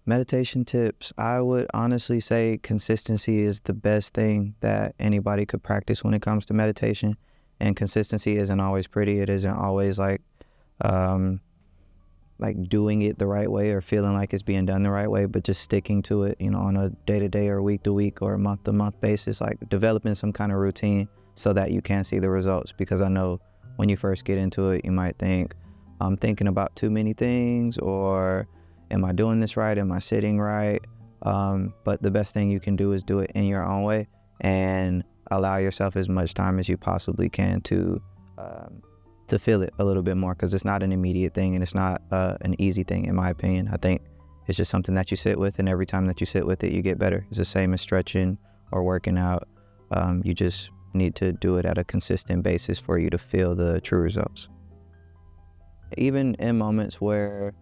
Meditation tips. I would honestly say consistency is the best thing that anybody could practice when it comes to meditation. And consistency isn't always pretty. It isn't always um, like doing it the right way or feeling like it's being done the right way, but just sticking to it, on a day-to-day or week-to-week or month-to-month basis, like developing some kind of routine so that you can see the results. Because I know when you first get into it, you might think, I'm thinking about too many things, or am I doing this right? Am I sitting right? But the best thing you can do is do it in your own way and allow yourself as much time as you possibly can to feel it a little bit more, because it's not an immediate thing and it's not an easy thing, in my opinion. I think it's just something that you sit with, and every time that you sit with it, you get better. It's the same as stretching or working out. You just need to do it at a consistent basis for you to feel the true results. Even in moments where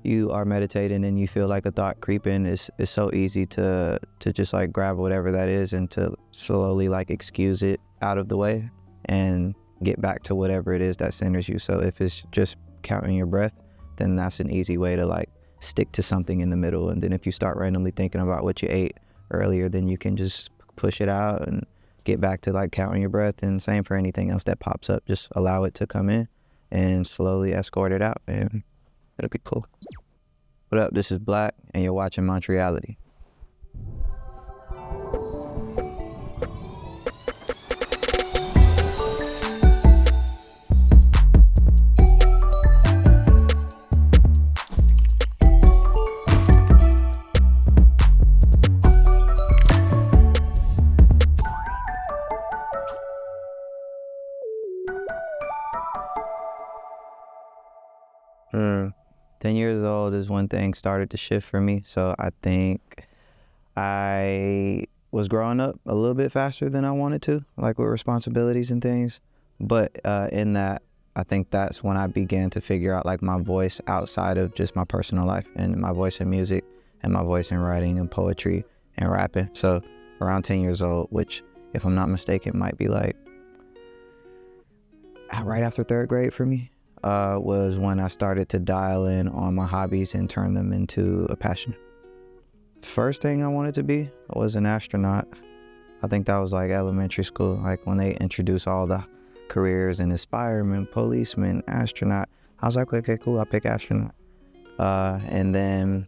you are meditating and you feel like a thought creeping, it's so easy to just like grab whatever that is and to slowly like excuse it out of the way and get back to whatever it is that centers you. So if it's just counting your breath, then that's an easy way to like stick to something in the middle. And then if you start randomly thinking about what you ate earlier, then you can just push it out and get back to like counting your breath. And same for anything else that pops up, just allow it to come in and slowly escort it out, and it'll be cool. What up, this is Black, and you're watching MONTREALITY. Hmm. 10 years old is when things started to shift for me. So I think I was growing up a little bit faster than I wanted to, like with responsibilities and things. But in that, I think that's when I began to figure out like my voice outside of just my personal life, and my voice in music and my voice in writing and poetry and rapping. So around 10 years old, which if I'm not mistaken might be like right after third grade for me, was when I started to dial in on my hobbies and turn them into a passion. First thing I wanted to be was an astronaut. I think that was like elementary school, like when they introduced all the careers and fireman, policeman, astronaut. I was like, okay, cool, I'll pick astronaut. And then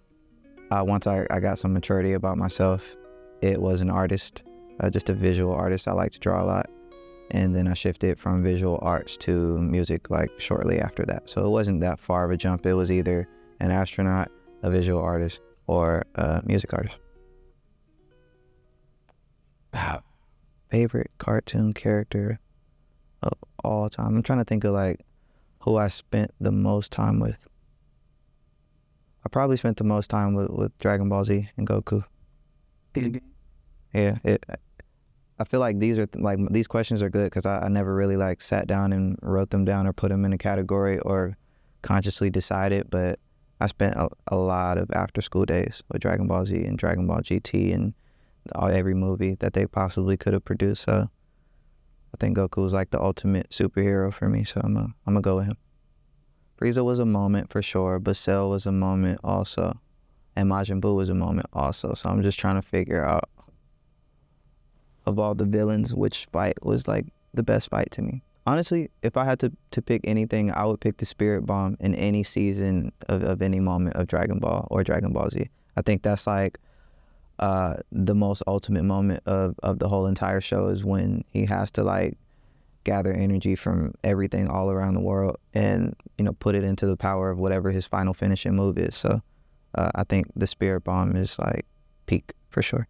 once I got some maturity about myself, it was an artist, just a visual artist. I like to draw a lot. And then I shifted from visual arts to music like shortly after that. So it wasn't that far of a jump. It was either an astronaut, a visual artist, or a music artist. Wow. Favorite cartoon character of all time. I'm trying to think of like who I spent the most time with. I probably spent the most time with Dragon Ball Z and Goku. Yeah, I feel like these questions are good because I never really like sat down and wrote them down or put them in a category or consciously decided, but I spent a lot of after school days with Dragon Ball Z and Dragon Ball GT and every movie that they possibly could have produced. So I think Goku was like the ultimate superhero for me, so I'm gonna go with him. Frieza was a moment for sure, but Cell was a moment also, and Majin Buu was a moment also. So I'm just trying to figure out, of all the villains, which fight was like the best fight to me. Honestly, if I had to pick anything, I would pick the Spirit Bomb in any season of any moment of Dragon Ball or Dragon Ball Z. I think that's like the most ultimate moment of the whole entire show, is when he has to like gather energy from everything all around the world and, put it into the power of whatever his final finishing move is. So I think the Spirit Bomb is like peak for sure.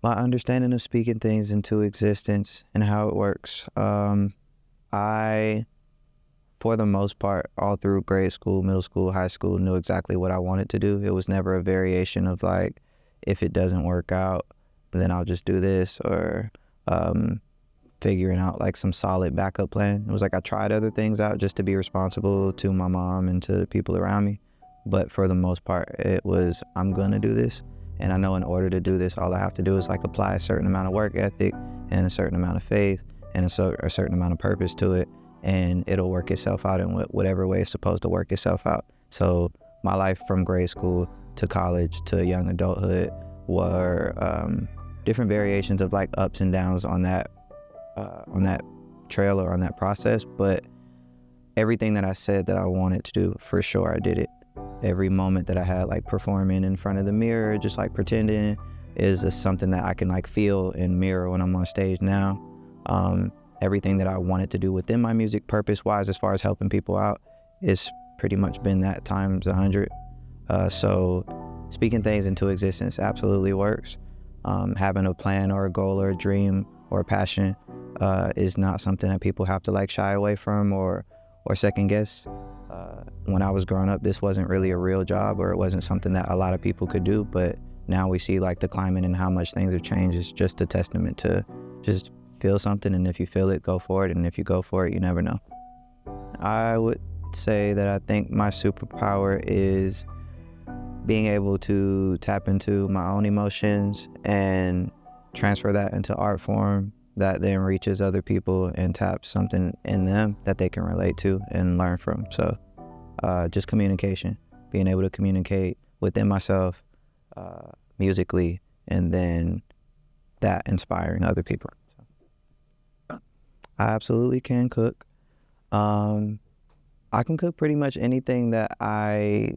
My understanding of speaking things into existence and how it works. I, for the most part, all through grade school, middle school, high school, knew exactly what I wanted to do. It was never a variation of like, if it doesn't work out, then I'll just do this, or figuring out like some solid backup plan. It was like I tried other things out just to be responsible to my mom and to the people around me. But for the most part, it was, I'm gonna do this. And I know in order to do this, all I have to do is like apply a certain amount of work ethic and a certain amount of faith and a certain amount of purpose to it. and it'll work itself out in whatever way it's supposed to work itself out. So my life from grade school to college to young adulthood were different variations of like ups and downs on that trail or on that process, but everything that I said that I wanted to do, for sure I did it. Every moment that I had like performing in front of the mirror, just like pretending, is just something that I can like feel and mirror when I'm on stage now. Everything that I wanted to do within my music purpose-wise, as far as helping people out, is pretty much been that times 100. So speaking things into existence absolutely works. Having a plan or a goal or a dream or a passion is not something that people have to like shy away from or second guess. When I was growing up, this wasn't really a real job, or it wasn't something that a lot of people could do, but now we see like the climate and how much things have changed. Is just a testament to just feel something, and if you feel it, go for it, and if you go for it, you never know. I would say that I think my superpower is being able to tap into my own emotions and transfer that into art form that then reaches other people and taps something in them that they can relate to and learn from. So just communication, being able to communicate within myself musically, and then that inspiring other people. So, I absolutely can cook. I can cook pretty much anything that I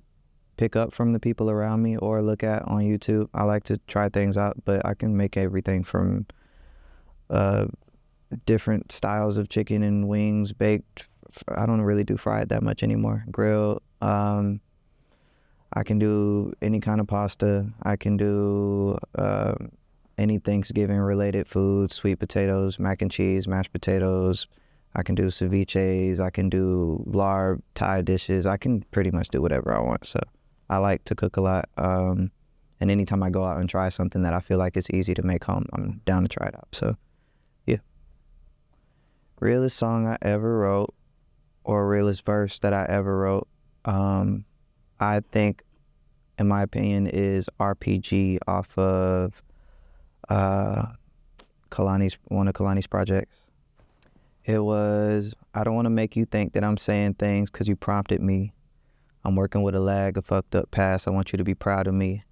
pick up from the people around me or look at on YouTube. I like to try things out, but I can make everything from different styles of chicken and wings, baked. I don't really do fried that much anymore. Grilled. I can do any kind of pasta. I can do any Thanksgiving related foods, sweet potatoes, mac and cheese, mashed potatoes. I can do ceviches. I can do larb Thai dishes. I can pretty much do whatever I want. So I like to cook a lot. And anytime I go out and try something that I feel like it's easy to make home, I'm down to try it out. So yeah. Realest song I ever wrote, or realest verse that I ever wrote, I think, in my opinion, is RPG off of Kalani's, one of Kalani's projects. It was, I don't want to make you think that I'm saying things because you prompted me. I'm working with a lag, a fucked up past. I want you to be proud of me.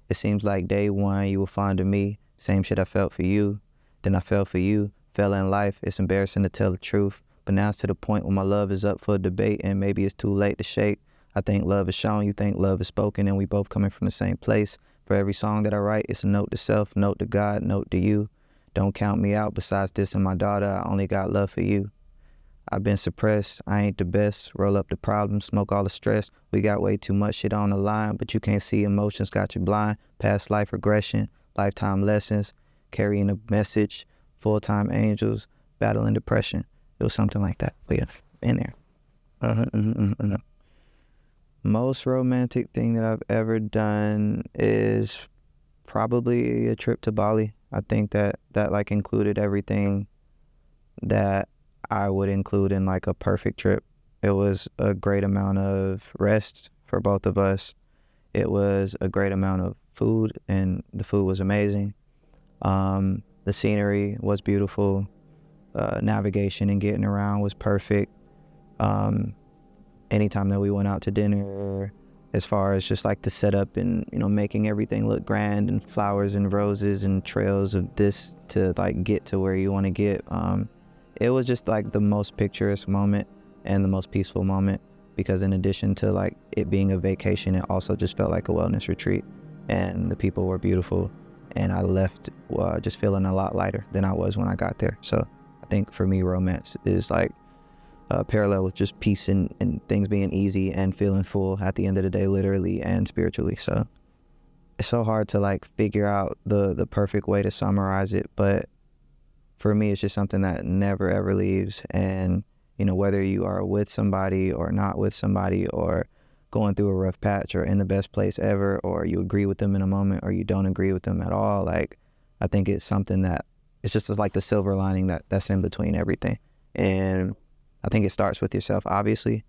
It seems like day one you were fond of me. Same shit I felt for you. Then I fell for you. Fell in life. It's embarrassing to tell the truth. But now it's to the point where my love is up for debate, and maybe it's too late to shake. I think love is shown, you think love is spoken, and we both coming from the same place. For every song that I write, it's a note to self, note to God, note to you. Don't count me out. Besides this and my daughter, I only got love for you. I've been suppressed. I ain't the best. Roll up the problem, smoke all the stress. We got way too much shit on the line, but you can't see emotions got you blind. Past life regression, lifetime lessons, carrying a message, full-time angels, battling depression. It was something like that. But yeah, in there. Most romantic thing that I've ever done is probably a trip to Bali. I think that like included everything that I would include in like a perfect trip. It was a great amount of rest for both of us. It was a great amount of food, and the food was amazing. The scenery was beautiful. Navigation and getting around was perfect. Anytime that we went out to dinner, as far as just like the setup and, you know, making everything look grand and flowers and roses and trails of this to like get to where you want to get, it was just like the most picturesque moment and the most peaceful moment, because in addition to like it being a vacation, it also just felt like a wellness retreat, and the people were beautiful, and I left just feeling a lot lighter than I was when I got there. So I think for me, romance is like parallel with just peace and things being easy and feeling full at the end of the day, literally and spiritually. So it's so hard to like figure out the perfect way to summarize it, but for me, it's just something that never ever leaves. And you know, whether you are with somebody or not with somebody, or going through a rough patch, or in the best place ever, or you agree with them in a moment, or you don't agree with them at all, like I think it's something that it's just like the silver lining that's in between everything. And I think it starts with yourself, obviously.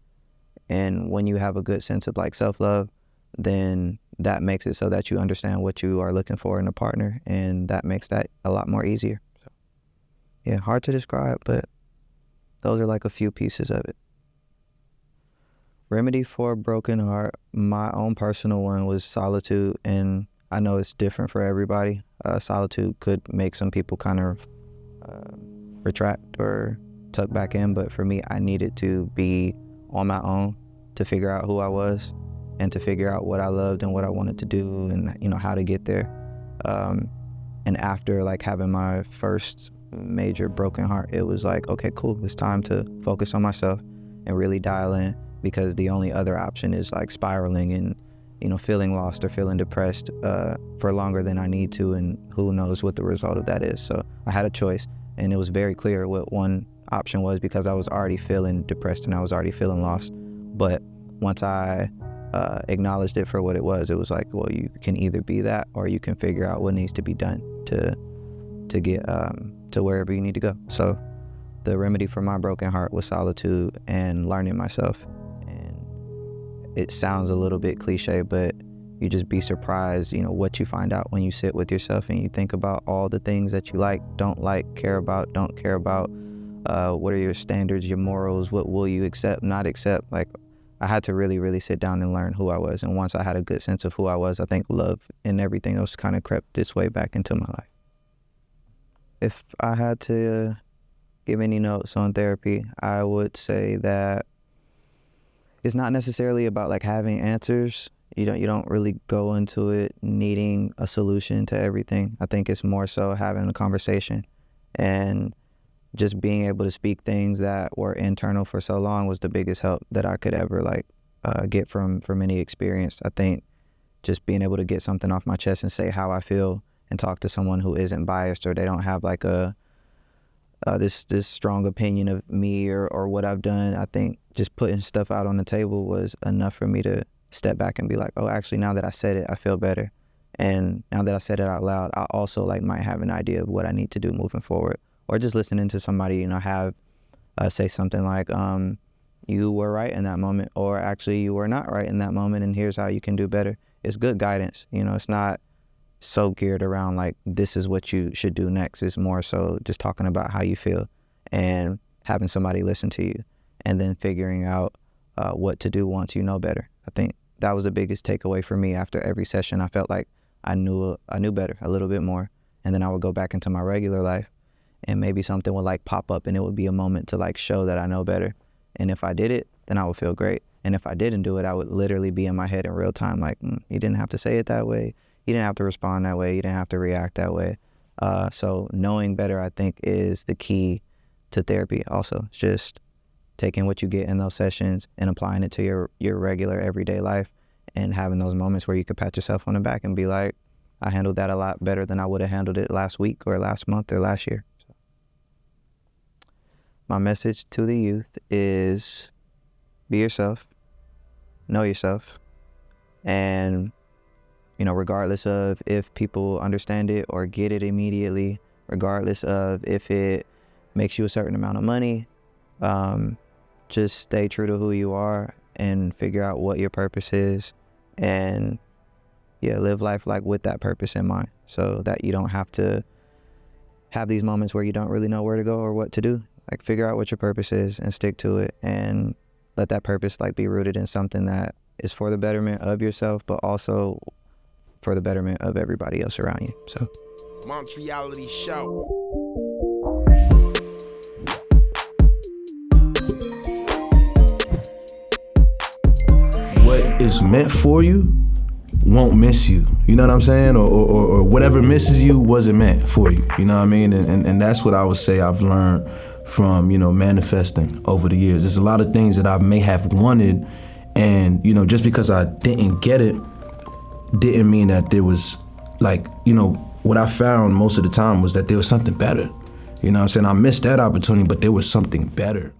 And when you have a good sense of like self-love, then that makes it so that you understand what you are looking for in a partner, and that makes that a lot more easier. So, yeah, hard to describe, but those are like a few pieces of it. Remedy for a broken heart, my own personal one was solitude, and I know it's different for everybody. Solitude could make some people kind of retract or tuck back in, but for me, I needed to be on my own to figure out who I was and to figure out what I loved and what I wanted to do and, you know, how to get there. And after like having my first major broken heart, it was like, okay, cool, it's time to focus on myself and really dial in, because the only other option is like spiraling and, you know, feeling lost or feeling depressed for longer than I need to, and who knows what the result of that is. So I had a choice, and it was very clear what one option was, because I was already feeling depressed and I was already feeling lost. But once I acknowledged it for what it was like, well, you can either be that or you can figure out what needs to be done to get to wherever you need to go. So the remedy for my broken heart was solitude and learning myself. It sounds a little bit cliche, but you just be surprised, you know, what you find out when you sit with yourself and you think about all the things that you like, don't care about. What are your standards, your morals? What will you accept, not accept? Like, I had to really, really sit down and learn who I was. And once I had a good sense of who I was, I think love and everything else kind of crept its way back into my life. If I had to give any notes on therapy, I would say that it's not necessarily about like having answers. You don't really go into it needing a solution to everything. I think it's more so having a conversation and just being able to speak things that were internal for so long was the biggest help that I could ever get from any experience. I think just being able to get something off my chest and say how I feel and talk to someone who isn't biased, or they don't have like this strong opinion of me or what I've done. I think just putting stuff out on the table was enough for me to step back and be like, oh, actually, now that I said it, I feel better. And now that I said it out loud, I also might have an idea of what I need to do moving forward. Or just listening to somebody, have say something like, you were right in that moment, or actually you were not right in that moment, and here's how you can do better. It's good guidance. It's not so geared around like this is what you should do next. It's more so just talking about how you feel and having somebody listen to you, and then figuring out what to do once you know better. I think that was the biggest takeaway for me. After every session, I felt like I knew better, a little bit more, and then I would go back into my regular life, and maybe something would pop up, and it would be a moment to show that I know better. And if I did it, then I would feel great. And if I didn't do it, I would literally be in my head in real time, you didn't have to say it that way. You didn't have to respond that way. You didn't have to react that way. So knowing better, I think, is the key to therapy also. It's just taking what you get in those sessions and applying it to your regular everyday life, and having those moments where you could pat yourself on the back and be like, I handled that a lot better than I would have handled it last week or last month or last year. So my message to the youth is be yourself, know yourself, and regardless of if people understand it or get it immediately, regardless of if it makes you a certain amount of money, just stay true to who you are and figure out what your purpose is, and live life with that purpose in mind, so that you don't have to have these moments where you don't really know where to go or what to do. Figure out what your purpose is and stick to it, and let that purpose be rooted in something that is for the betterment of yourself, but also for the betterment of everybody else around you. So, MONTREALITY show. What is meant for you won't miss you. You know what I'm saying? Or whatever misses you wasn't meant for you. You know what I mean? And that's what I would say I've learned from, manifesting over the years. There's a lot of things that I may have wanted, and, just because I didn't get it, didn't mean that there was what I found most of the time was that there was something better. You know what I'm saying? I missed that opportunity, but there was something better.